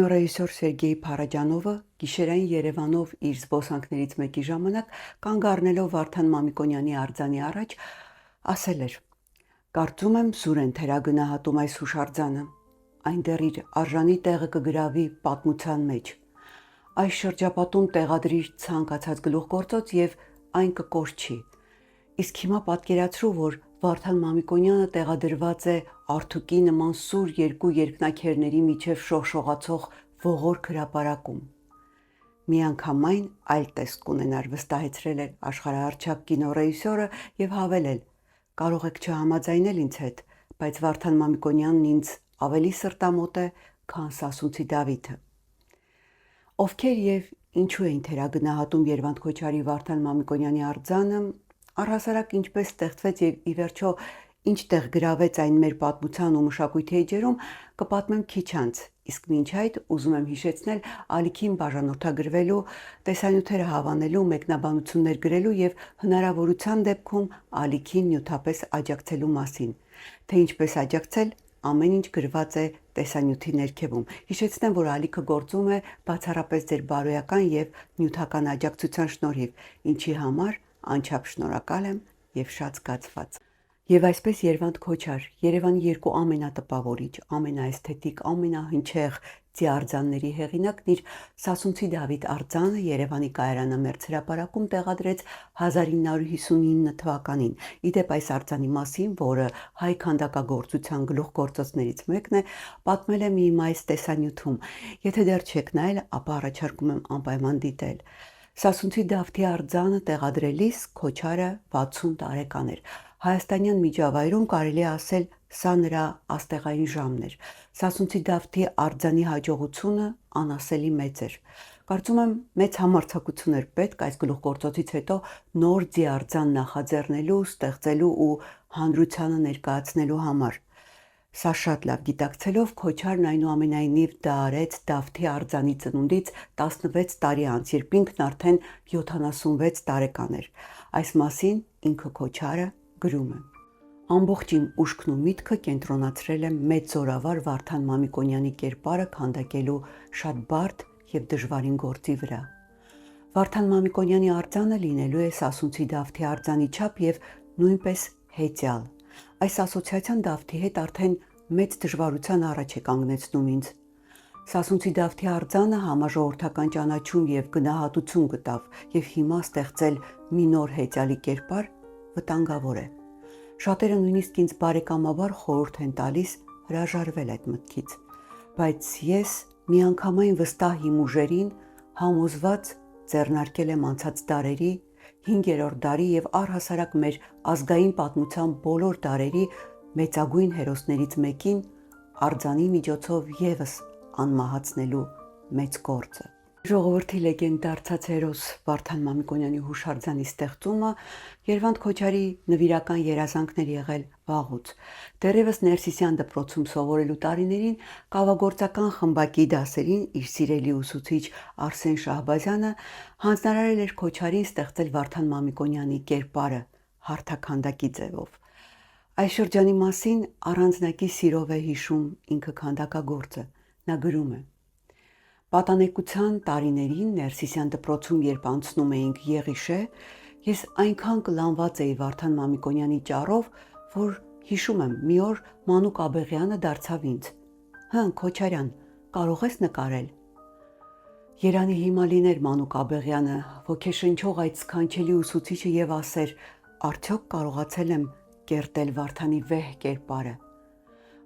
Կինոռեժիսոր Սերգեյ Փարաջանովը գիշերային Երևանով իր զբոսանքներից մեկի ժամանակ կանգ առնելով Վարդան Մամիկոնյանի արձանի առաջ ասել էր. «Կարծում եմ զուր են թերագնահատում այս հուշարձանը, այն դեռ իր արժանի տեղը կգրավի պատմության մեջ։ Այս շրջապատում տեղադրիր ցանկացած գլուխգործոց եւ այն կկորչի։ Իսկ հիմա պատկերացրու, որ Վարդան Մամիկոնյանը տեղադրված է Արթուկի նման սուր երկու երկնաքերների միջև շողշողացող ողորկ հրապարակում։ Միանգամայն այլ տեսք կունենար», վստահեցրել է աշխարհահռչակ կինոռեժիսորը եւ հավելել. «Կարող եք չհամաձայնել ինձ հետ, բայց Վարդան Մամիկոնյանն ինձ ավելի սրտամոտ է, քան Սասունցի Դավիթը»։ Ովքեր եւ ինչու էին թերագնահատում Երվանդ Քոչարի Վարդան Մամիկոնյանի արձանը, առհասարակ ինչպես ստեղծվեց եւ ի վերջո ինչ տեղ գրավեց այն մեր պատմության ու մշակույթի էջերում, կպատմեմ քիչ անց, իսկ մինչ այդ ուզում եմ հիշեցնել ալիքին բաժանորդագրվելու, տեսանյութերը հավանելու, մեկնաբանություններ գրելու եւ հնարավորության դեպքում ալիքին նյութապես աջակցելու մասին, թե ինչպես աջակցել, ամեն ինչ գրված է տեսանյութի ներքևում։ Հիշեցնեմ, որ ալիքը գործում է բացառապես ձեր բարոյական եւ նյութական աջակցության շնորհիվ, ինչի համար անչափ շնորհակալ եմ եւ շատ զգացված։ Եվ այսպես Երվանդ Քոչար, Երևանի երկու ամենատպավորիչ, ամենաէսթետիկ, ամենահնչեղ ձիարձանների հեղինակն իր Սասունցի Դավիթ արձանը Երևանի Կայարանամերձ հրապարակում տեղադրեց 1959 թվականին։ Իդեպ այս արձանի մասին, որը հայ քանդակագործության գլուխգործոցներից մեկն է, պատմել եմ իմ այս տեսանյութում։ Եթե դեռ չեք նայել, ապա առաջարկում եմ անպայման դիտել։ Սասունցի Դավթի արձանը տեղադրելիս Քոչարը 60 տարեկան էր։ Հայաստանյան միջավայրում կարելի է ասել, սա նրա աստեղային ժամն էր։ Սասունցի Դավթի արձանի հաջողությունը անասելի մեծ էր։ Կարծում եմ մեծ համարձակություն էր պետք այս գլուխգործոցից հետո նոր ձիարձան նախաձեռնելու, ստեղծելու ու հանրությանը ներկայացնելու համար։ Սա շատ լավ գիտակցելով Քոչարն այնուամենայնիվ դա արեց Դավթի արձանի ծնունդից 16 տարի անց, երբ ինքն արդեն 76 տարեկան էր։ Այս մասին ինքը Քոչարը գրում է. «Ամբողջ իմ ուշքն ու միտքը կենտրոնացրել եմ մեծ զորավար Վարդան Մամիկոնյանի կերպարը քանդակելու շատ բարդ եւ դժվարին գործի վրա։ Վարդան Մամիկոնյանի արձանը լինելու է Սասունցի Դավթի արձանի չափ եւ նույնպես հեծյալ։ Այս ասոցիացիան Դավթի հետ արդեն մեծ դժվարության առաջ է կանգնեցնում ինձ։ Սասունցի Դավթի արձանը համաժողովրդական ճանաչում եւ գնահատություն գտավ եւ հիմա ստեղծել մի նոր հեծյալի կերպար վտանգավոր է։ Շատերը նույնիսկ ինձ բարեկամաբար խորհուրդ են տալիս հրաժարվել այդ մտքից, բայց ես միանգամայն վստահ իմ ուժերին համոզված ձեռնարկել եմ անցած դարերի, 5-րդ դարի եւ առհասարակ մեր ազգային պատմության բոլոր դարերի մեծագույն հերոսներից մեկին արձանի միջոցով եւս անմահացնելու մեծ գործը։ Ժողովրդի լեգենդ դարձած հերոս Վարդան Մամիկոնյանի հուշարձանի ստեղծումը Երվանդ Քոչարի նվիրական երազանքներ եղել վաղուց։ Դեռևս Ներսիսյան դպրոցում սովորելու տարիներին կավագործական խմբակի դասերին իր սիրելի ուսուցիչ Արսեն Շահբազյանը հանձնարարել էր Քոչարին ստեղծել Վարդան Մամիկոնյանի կերպարը հարթաքանդակի ձևով։ Այս շրջանի մասին առանձնակի սիրով է հիշում ինքը քանդակագործը։ Նա գրում է. «Պատանեկության տարիներին Ներսիսյան դպրոցում, երբ անցնում էինք Եղիշե, ես այնքան կլանված էի Վարդան Մամիկոնյանի ճառով, որ հիշում եմ, մի օր Մանուկ Աբեղյանը դարձավ ինձ. «Հըն, Քոչարյան, կարող ես նկարել»։ Երանի հիմա լիներ Մանուկ Աբեղյանը, ոգեշնչող այդ սքանչելի ուսուցիչը եւ ասեր. «Արդյոք կարողացել եմ կերտել Վարդանի վեհ կերպարը»։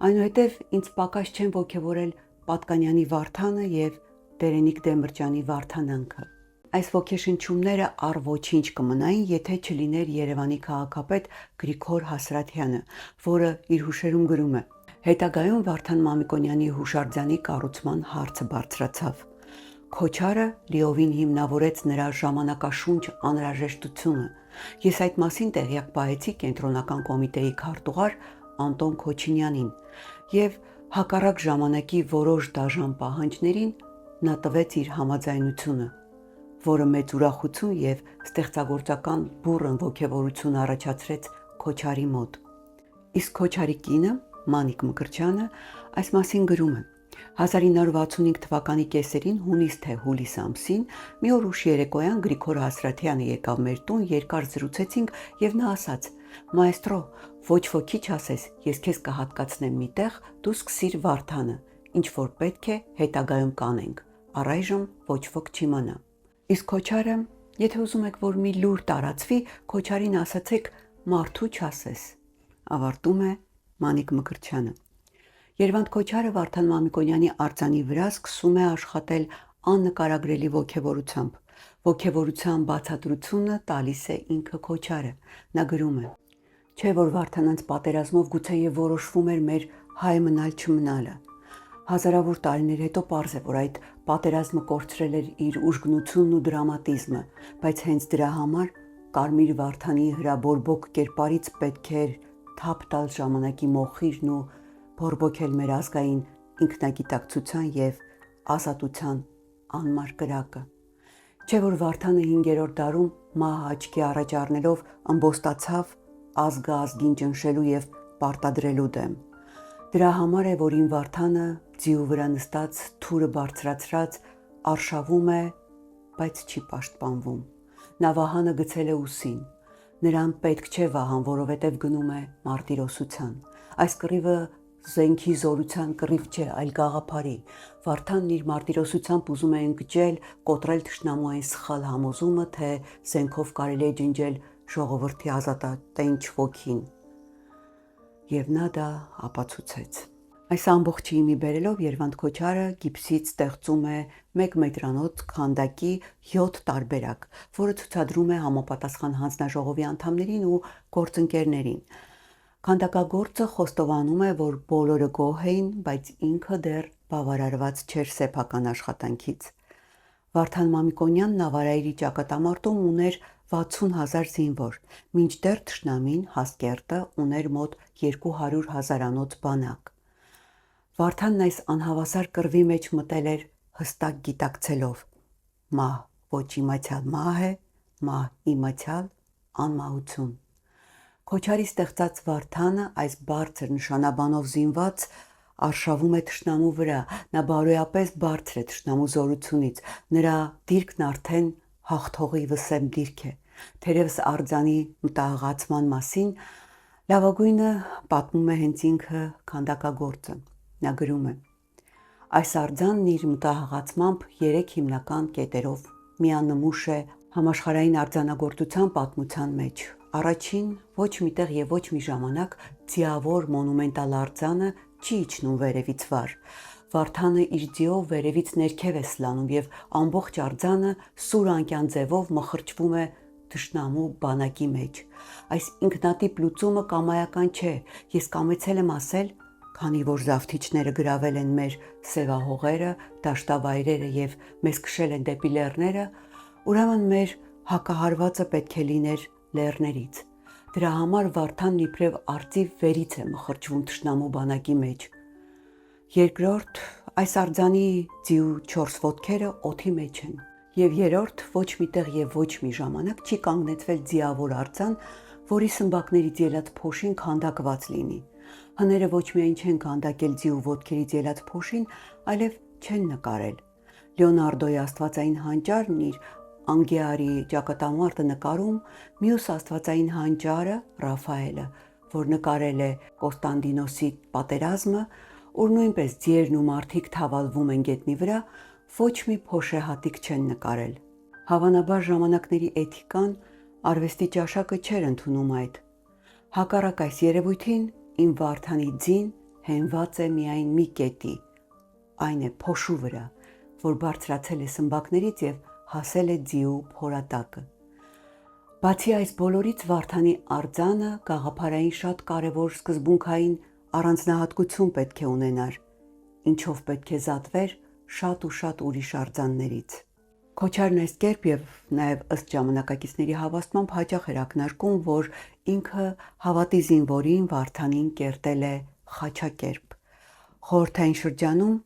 Այնուհետև ինձ պակաս չեն ոգևորել Պատկանյանի Վարդանը եւ Տերենիկ Դեմրճյանի Վարդանանքը։ Այս ոգեշնչումները առ ոչինչ կմնային, եթե չլիներ Երևանի քաղաքապետ Գրիգոր Հասրաթյանը, որը իր հուշերում գրում է. «Հետագայում Վարդան Մամիկոնյանի հուշարձանի կառուցման հարցը բարձրացավ։ Քոչարը լիովին հիմնավորեց նրա ժամանակաշունչ անհրաժեշտությունը։ Ես այդ մասին տեղյակ պահեցի կենտրոնական կոմիտեի քարտուղար Անտոն Քոչինյանին եւ հակառակ ժամանակի որոշ դաժան պահանջներին նա տվեց իր համաձայնությունը, որը մեծ ուրախություն եւ ստեղծագործական բուռն ոգևորություն առաջացրեց Քոչարի մոտ։ Իսկ Քոչարի կինը Մանիկ Մկրտչյանը այս մասին գրում է. 1965 թվականի կեսերին հունիս թե հուլիս ամսին մի օր ուշ երեկոյան Գրիգոր Հասրաթյանը եկավ մեր տուն, երկար զրուցեցինք եւ նա ասաց. «Մայստրո, ոչ ոքի չասես, ես քեզ կհատկացնեմ մի տեղ, դու սկսիր Վարդանը, ինչ որ պետք է հետագայում կանենք, առայժմ ոչ ոք չիմանա»։ Իսկ Քոչարը, եթե ուզում եք, որ մի լուր տարածվի, Քոչարին ասացեք մարդու չասես։ Ավարտում է Մանիկ Մկրտչյանը։ Երվանդ Քոչարը Վարդան Մամիկոնյանի արձանի վրա սկսում է աշխատել աննկարագրելի ոգևորությամբ։ Ոգևորության բացատրությունը տալիս է ինքը Քոչարը։ Նա գրում է. «Չէ որ Վարդանանց պատերազմով գուցեև որոշվում էր մեր հայ մնալ չմնալը։ Հազարավոր տարիներ հետո պարզ է, որ այդ պատերազմը կորցրել էր իր ուժգնությունն ու դրամատիզմը, բայց հենց դրա համար Կարմիր Վարդանի հրաբորբոք կերպարից պետք էր թափ տալ ժամանակի մոխիրն ու բորբոքել մեր ազգային ինքնագիտակցության եւ ազատության անմար կրակը։ Չէ որ Վարդանը 5-րդ դարում մահ աչքի առաջ առնելով ըմբոստացավ ազգը ազգին ճնշելու եւ պարտադրելու դեմ։ Դրա համար է, որ ին Վարդանը ձիու վրա նստած թուրը բարձրացրած արշավում է, բայց չի պաշտպանվում։ Նա վահանը գցել է ուսին։ Նրան պետք չէ վահան, որովհետև գնում է մարտիրոսության։ Այս կռիվը զենքի զորության կռիվ չէ, այլ գաղափարի։ Վարդանն իր մարտիրոսությամբ ուզում է ընկճել, կոտրել թշնամու այն սխալ համոզումը, թե զենքով կարելի է ջնջել ժողովրդի ազատատենչ ոգին։ Եվ նա դա ապացուցեց։ Այս ամբողջը իմի բերելով Երվանդ Քոչարը գիպսից ստեղծում է 1 մետրանոց քանդակի 7 տարբերակ, որը ցուցադրում է համապատասխան հանձնաժողովի անդամներին ու գործընկերներին։ Քանդակագործը խոստովանում է, որ բոլորը գոհ էին, բայց ինքը դեռ բավարարված չէր սեփական աշխատանքից։ Վարդան Մամիկոնյանն Նավարայրի ճակատամարտում ուներ 60,000 զինվոր, մինչդեռ թշնամին Հասկերտը ուներ մոտ 200,000-անոց բանակ։ Վարդանն այս անհավասար կռվի մեջ մտել էր հստակ գիտակցելով. մահ ոչ իմացյալ մահ է, մահ իմացյալ անմահություն։ Քոչարի ստեղծած Վարդանը այս բարձր նշանաբանով զինված արշավում է թշնամու վրա, նա բարոյապես բարձր է թշնամու զորությունից, նրա դիրքն արդեն հաղթողի վսեմ դիրք է։ Թերևս արձանի մտահղացման մասին լավագույնը պատմում է հենց ինքը քանդակագործը։ Նա գրում է. «Այս արձանն իր մտահղացմամբ 3 հիմնական կետերով միանմուշ է համաշխարհային արձանագործության պատմության մեջ։ Առաջին, ոչ միտեղ եւ ոչ մի ժամանակ ձիավոր մոնումենտալ արձանը չի իջնում վերևից վար։ Վարդանը իր ձիով վերևից ներքև է սլանում եւ ամբողջ արձանը սուր անկյան ձևով մխրճվում է թշնամու բանակի մեջ։ Այս ինքնատիպ լուծումը կամայական չէ։ Ես կամեցել եմ ասել, քանի որ զավթիչները գրավել են մեր սևահողերը, դաշտավայրերը եւ մեզ քշել են դեպի լեռները, ուրեմն մեր հակահարվածը պետք է լիներ լեռներից։ Դրա համար Վարդանն իբրև արծիվ վերից է մխրճվում թշնամու բանակի մեջ։ Երկրորդ, այս արձանի ձիու 4 ոտքերը օդի մեջ են։ Եվ երրորդ, ոչ միտեղ եւ ոչ մի ժամանակ չի կանգնեցվել ձիավոր արձան, որի սմբակներից ելած փոշին քանդակված լինի։ Հները ոչ միայն չեն քանդակել ձիու ոտքերից ելած փոշին, այլև չեն նկարել։ Լեոնարդոյի աստվածային հանճարն իր Անգեարի ճակատամարտը նկարում, մյուս աստվածային հանճարը Ռաֆայելը, որ նկարել է Կոստանդինոսի պատերազմը, ուր նույնպես ձիերն ու մարդիկ թավալվում են գետնի վրա, ոչ մի փոշեհատիկ չեն նկարել։ Հավանաբար ժամանակների էթիկան արվեստի ճաշակը չէր ընդունում այդ։ Հակառակ այս երևույթին իմ Վարդանի ձին հենված է միայն մի կետի, այն է փոշու վրա, որ բարձրացել է սմբակներից եւ հասել է ձիու փորատակը։ Բացի այս բոլորից Վարդանի արձանը գաղափարային շատ կարևոր սկզբունքային առանձնահատկություն պետք է ունենար, ինչով պետք է զատվեր շատ ու շատ ուրիշ արձաններից։ Քոչարն այս կերպ եւ նաեւ ըստ ժամանակակիցների հավաստմամբ հաճախ էր ակնարկում, որ ինքը հավատի զինվորին Վարդանին կերտել է խաչակերպ։ Խորհրդային շրջանում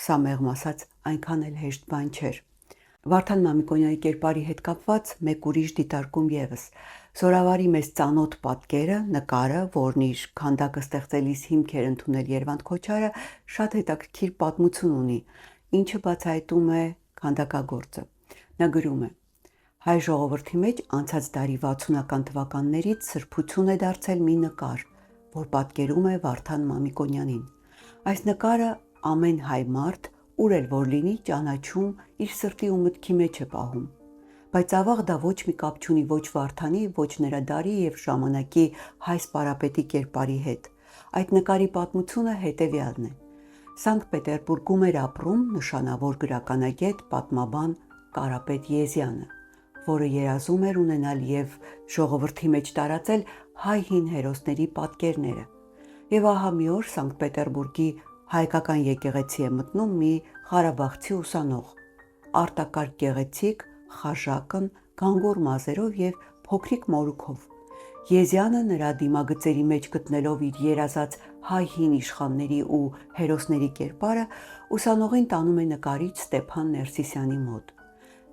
սա մեղմ ասած այնքան էլ հեշտ բան չէր։ Վարդան Մամիկոնյանի կերպարի հետ կապված մեկ ուրիշ դիտարկում եւս։ Զորավարի մեծ ծանոթ պատկերը, նկարը, որն իր քանդակը ստեղծելիս հիմք էր ընդունել Երվանդ Քոչարը, շատ հետաքրքիր պատմություն ունի, ինչը բացահայտում է քանդակագործը։ Նա գրում է. հայ ժողովրդի մեջ անցած դարի 60-ական թվականներից սրբություն է դարձել մի նկար, որ պատկերում է Վարդան Մամիկոնյանին։ Այս նկարը ամեն հայ մարդ, ուր էլ որ լինի, ճանաչում, իր սրտի ու մտքի մեջ է պահում։ Բայց ավաղ դա ոչ մի կապ չունի ոչ Վարդանի, ոչ նրա դարի եւ ժամանակի հայ սպարապետի կերպարի հետ։ Այդ նկարի պատմությունը հետեւյալն է։ Սանկտ Պետերբուրգում էր ապրում նշանավոր գրականագետ, պատմաբան Կարապետ Եզյանը, որը երազում էր ունենալ եւ ժողովրդի մեջ տարածել հայ հին հերոսների պատկերները։ Եվ ահա մի օր Սանկտ Պետերբուրգի հայկական եկեղեցի է մտնում մի Ղարաբաղցի ուսանող, արտակարգ գեղեցիկ, խաժակն, գանգուր մազերով եւ փոքրիկ մորուքով։ Եզյանը նրա դիմագծերի մեջ գտնելով իր երազած հայ հին իշխանների ու հերոսների կերպարը, ուսանողին տանում է նկարիչ Ստեփան Ներսիսյանի մոտ։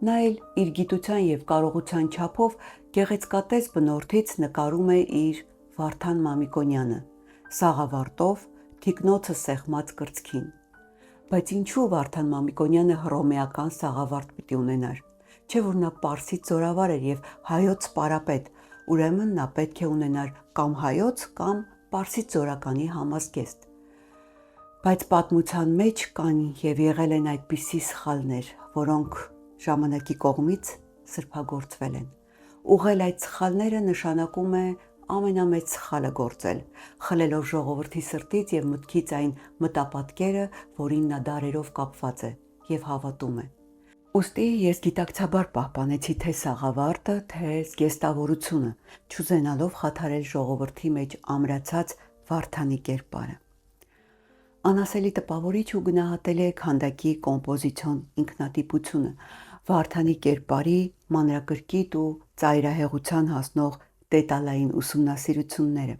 Նա էլ իր գիտության եւ կարողության չափով գեղեցկատես բնորդից նկարում է իր Վարդան Մամիկոնյանը, սաղավարտով, թիկնոցը սեղմած կրծքին։ Բայց ինչու Վարդան Մամիկոնյանը հռոմեական սաղավարտ պիտի ունենար, չէ՞ որ նա պարսից զորավար էր եւ հայոց սպարապետ, ուրեմն նա պետք է ունենար կամ հայոց կամ պարսից զորականի համազգեստ։ Բայց պատմության մեջ կան եւ եղել են այդպիսի սխալներ, որոնք ժամանակի կողմից սրբագործվել են։ Ուղղել այդ սխալները նշանակում է ամենամեծ սխալը գործել, խլելով ժողովրդի սրտից եւ մտքից այն մտապատկերը, որին նա դարերով կապված է եւ հավատում է։ Ուստի ես գիտակցաբար պահպանեցի թե սաղավարտը, թե զգեստավորությունը, չուզենալով խաթարել ժողովրդի մեջ ամրացած Վարդանի կերպարը։ Անասելի տպավորիչ ու գնահատելի է քանդակի կոմպոզիցիոն ինքնատիպությունը, Վարդանի կերպարի մանրակրկիտ ու ծայրահեղության հասնող դետալային ուսումնասիրությունները։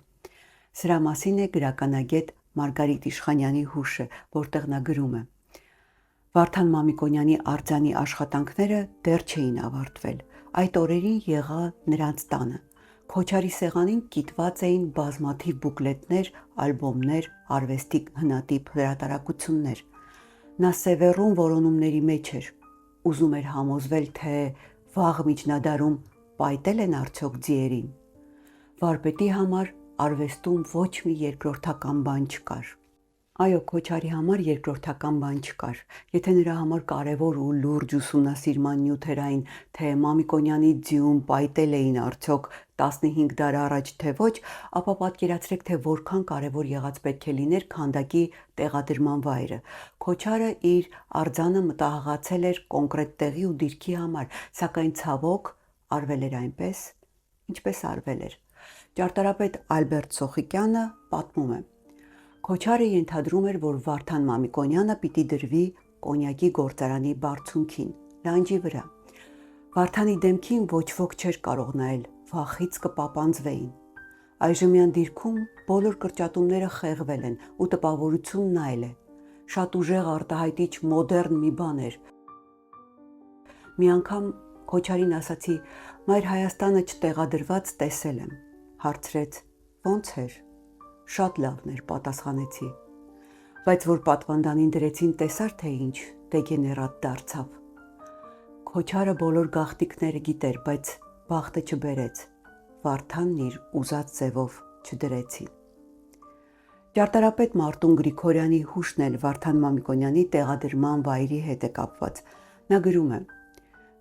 Սրա մասին է գրականագետ Մարգարիտ Իշխանյանի հուշը, որտեղ նա գրում է. Վարդան Մամիկոնյանի արձանի աշխատանքները դեռ չէին ավարտվել։ Այդ օրերին եղա նրանց տանը։ Քոչարի սեղանին կիտված էին բազմաթիվ բուկլետներ, ալբոմներ, արվեստի հնատիպ հրատարակություններ։ Նա սևեռուն որոնումների մեջ էր, ուզում էր համոզվել, թե վաղ միջնադարում պայտել են արդյոք ձիերին։ Վարպետի համար արվեստում ոչ մի երկրորդական բան չկար։ Այո, Քոչարի համար երկրորդական բան չկար։ Եթե նրա համար կարևոր ու լուրջ ուսումնասիրման նյութ էր այն, թե Մամիկոնյանի ձիում պայտել էին արդյոք 15 դար առաջ թե ոչ, ապա պատկերացրեք, թե որքան կարևոր եղած պետք է լիներ քանդակի տեղադրման վայրը։ Քոչարը իր արձանը մտահղացել էր կոնկրետ տեղի ու դիրքի համար, սակայն ցավոք արվել էր այնպես, ինչպես արվել էր։ Ճարտարապետ Ալբերտ Սոխիկյանը պատմում է. Քոչարը ենթադրում էր, որ Վարդան Մամիկոնյանը պիտի դրվի կոնյակի գործարանի բարձունքին, լանջի վրա։ Վարդանի դեմքին ոչ ոք չէր կարող նայել, վախից կպապանձվեին։ Այժմյան դիրքում բոլոր կրճատումները խեղվել են ու տպավորությունն այլ է։ Շատ ուժեղ արտահայտիչ մոդեռն մի բան էր։ Մի անգամ Քոչարին ասացի. «Մայր Հայաստանը չտեղադրված տեսել եմ»։ Հարցրեց. «Ոնց էր»։ «Շատ լավն էր», պատասխանեցի։ Բայց որ պատվանդանին դրեցին, տեսար թե ինչ դեգեներատ դարձավ։ Քոչարը բոլոր գաղտնիքները գիտեր, բայց բախտը չբերեց։ Վարդանն իր ուզած ձևով չդրեցին։ Ճարտարապետ Մարտուն Գրիգորյանի հուշն էլ Վարդան Մամիկոնյանի տեղադրման վայրի հետ է կապված։ Նա գրում է.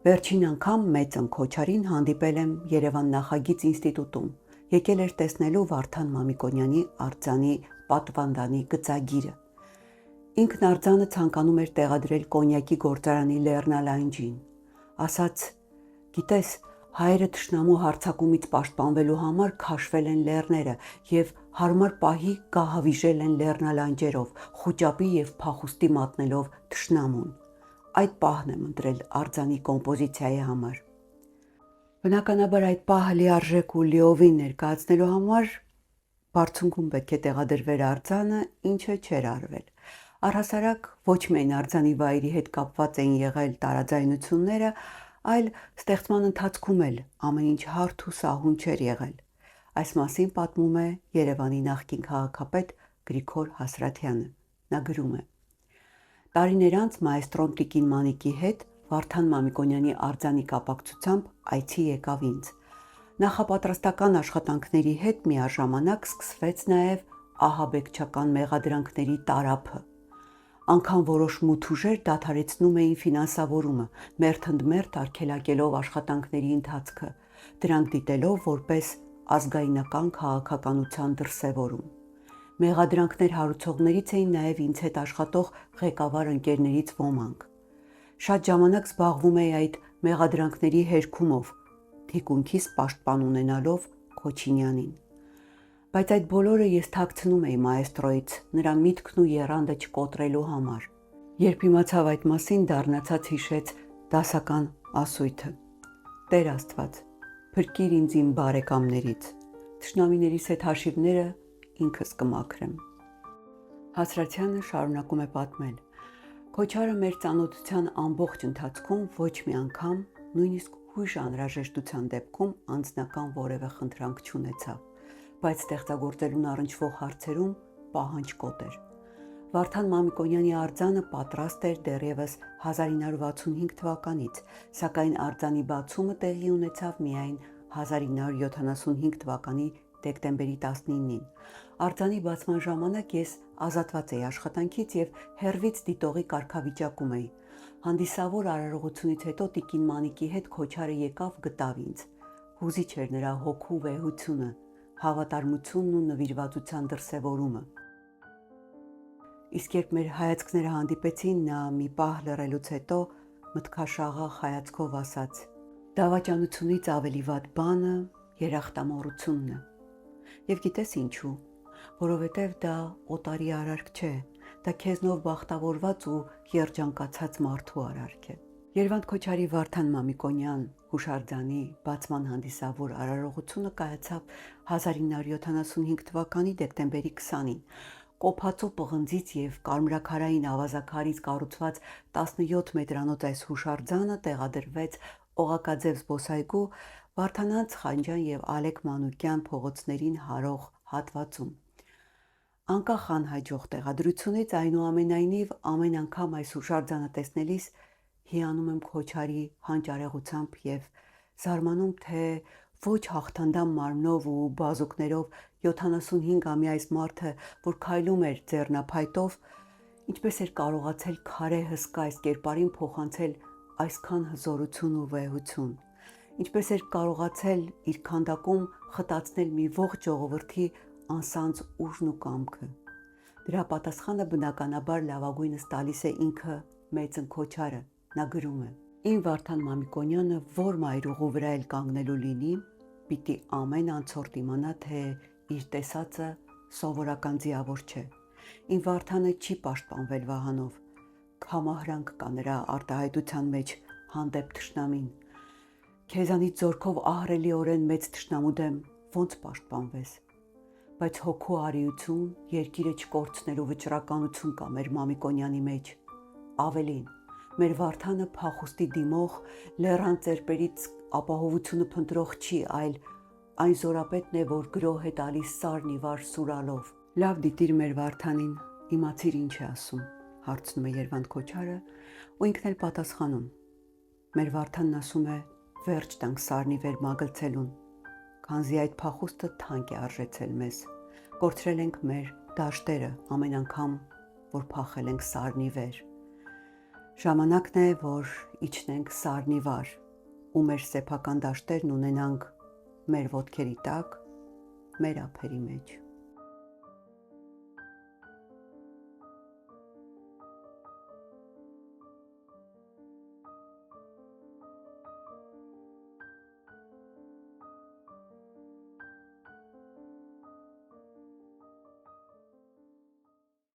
«Վերջին անգամ մեծն Քոչարին հանդիպել եմ Երևան նախագիծ ինստիտուտում։ Եկել էր տեսնելու Վարդան Մամիկոնյանի արձանի պատվանդանի գծագիրը։ Ինքն արձանը ցանկանում էր տեղադրել կոնյակի գործարանի լեռնալանջին։ Ասաց. գիտես, հայերը թշնամու հարձակումից պաշտպանվելու համար քաշվել են լեռները եւ հարմար պահի գահավիժել են լեռնալանջերով, խուճապի եւ փախուստի մատնելով թշնամուն։ Այդ պահն եմ ընտրել արձանի կոմպոզիցիայի համար։ Բնականաբար այդ պահը լիարժեք ու լիովին ներկայացնելու համար բարձունքում պետք է տեղադրվեր արձանը, ինչը չէր արվել։ Առհասարակ ոչ միայն արձանի վայրի հետ կապված էին եղել տարաձայնությունները, այլ ստեղծման ընթացքում էլ ամեն ինչ հարթ ու սահուն չէր եղել։ Այս մասին պատմում է Երևանի նախկին քաղաքապետ Գրիգոր Հասրաթյանը։ Նա գրում է. տարիներ անց մայստրոն Տիկին Մանիկի հետ Վարդան Մամիկոնյանի արձանի կապակցությամբ այցի եկավ ինձ։ Նախապատրաստական աշխատանքների հետ միաժամանակ սկսվեց նաև ահաբեկչական մեղադրանքների տարափը։ Անկան որոշ մութ ուժեր դադարեցնում էին ֆինանսավորումը, մերթընդմերթ արգելակելով աշխատանքների ընթացքը, դրանք դիտելով որպես ազգայնական քաղաքականության դրսևորում։ Մեղադրանքներ հարուցողներից էին նաև ինձ հետ աշխատող ղեկավար ընկերներից ոմանք։ Շատ ժամանակ զբաղվում էի այդ մեղադրանքների հերքումով, թիկունքիս պաշտպան ունենալով Քոչինյանին։ Բայց այդ բոլորը ես թաքցնում էի մայստրոից, նրա միտքն ու եռանդը չկոտրելու համար։ Երբ իմացավ այդ մասին, դառնացած հիշեց դասական ասույթը. Տեր Աստված, փրկիր ինձ իմ բարեկամներից, թշնամիներիս հետ հաշիվները ինքս կմաքրեմ։ Հասրաթյանը շարունակում է պատմել. Քոչարը մեր ծանոթության ամբողջ ընթացքում ոչ մի անգամ, նույնիսկ հույժ անհրաժեշտության դեպքում անձնական որևէ խնդրանք չունեցավ, բայց ստեղծագործելուն առնչվող հարցերում պահանջկոտ էր։ Վարդան Մամիկոնյանի արձանը պատրաստ էր դեռևս 1965 թվականից, սակայն արձանի բացումը տեղի ունեցավ միայն 1975 թվականի դեկտեմբերի 19-ին։ Արձանի բացման ժամանակ ես ազատված էի աշխատանքից եւ հեռվից դիտողի կարգավիճակում էի։ Հանդիսավոր արարողությունից հետո Տիկին Մանիկի հետ Քոչարը եկավ գտավ ինձ։ Հուզիչ էր նրա հոգու վեհությունը, հավատարմությունն ու նվիրվածության դրսևորումը։ Իսկ երբ մեր հայացքները հանդիպեցին, նա մի պահ լռելուց հետո մտքաշաղախ հայացքով ասաց. դավաճանությունից ավելի վատ բանը երախտամոռությունն է։ Եվ գիտես ինչու, որովհետև դա օտարի արարք չէ, դա քեզնով բախտավորված ու երջանկացած մարդու արարք է։ Երևան Քոչարի Վարդան Մամիկոնյան հուշարձանի բացման հանդիսավոր արարողությունը կայացավ 1975 թվականի դեկտեմբերի 20-ին։ Կոփածո պղնձից եւ կարմրաքարային ավազաքարից կառուցված 17 մետրանոց այս հուշարձանը տեղադրվեց Օղակաձև զբոսայգու Վարդանանց Խանջյան եւ Ալեք Մանուկյան փողոցներին հարող հատվածում։ Անկախ անհաջող տեղադրությունից, այնուամենայնիվ ամեն անգամ այս հուշարձանը տեսնելիս հիանում եմ Քոչարի հանճարեղությամբ եւ զարմանում, թե ոչ հաղթանդամ մարմնով ու բազուկներով 75-ամյա այս մարդը, որ քայլում էր ձեռնափայտով, ինչպես էր կարողացել քարե հսկա այս կերպարին փոխանցել այսքան հզորություն ու վեհություն, ինչպես էր կարողացել իր քանդակում խտացնել մի ողջ ժողովրդի անսանձ ուժն ու կամքը։ Դրա պատասխանը բնականաբար լավագույնս տալիս է ինքը մեծն Քոչարը։ Նա գրում է. Իմ Վարդան Մամիկոնյանը որ մայրուղու վրա էլ կանգնելու լինի, պիտի ամեն անցորդ իմանա, թե իր տեսածը սովորական ձիավոր չէ։ Իմ Վարդանը չի պաշտպանվել վահանով, քամահրանք կա նրա արտահայտության մեջ հանդեպ թշնամին։ Քեզանից զորքով ահռելիորեն մեծ թշնամու դեմ ոնց պաշտպանվես, բայց հոգու արիություն, երկիրը չկորցնելու վճռականություն կա մեր Մամիկոնյանի մեջ։ Ավելին, մեր Վարդանը փախուստի դիմող, լեռան ծերպերից ապահովությունը փնտրող չի, այլ այն զորապետն է, որ գրոհ է տալիս սարն ի վար սուրալով։ Լավ դիտիր մեր Վարդանին, իմացիր ինչ է ասում, հարցնում է Երվանդ Քոչարը, ու ինքն էլ պատասխանում։ Մեր Վարդանն ասում է, վերջ տանք սարնի վեր մագլցելուն, քանզի այդ փախուստը թանկ է արժեցել մեզ։ Կորցրել ենք մեր դաշտերը ամեն անգամ, որ փախել ենք սարնի վեր։ Ժամանակն է, որ իջնենք սարնի վար, ու մեր սեփական դաշտերն ունենանք մեր ոտքերի տակ, մեր ափերի մեջ։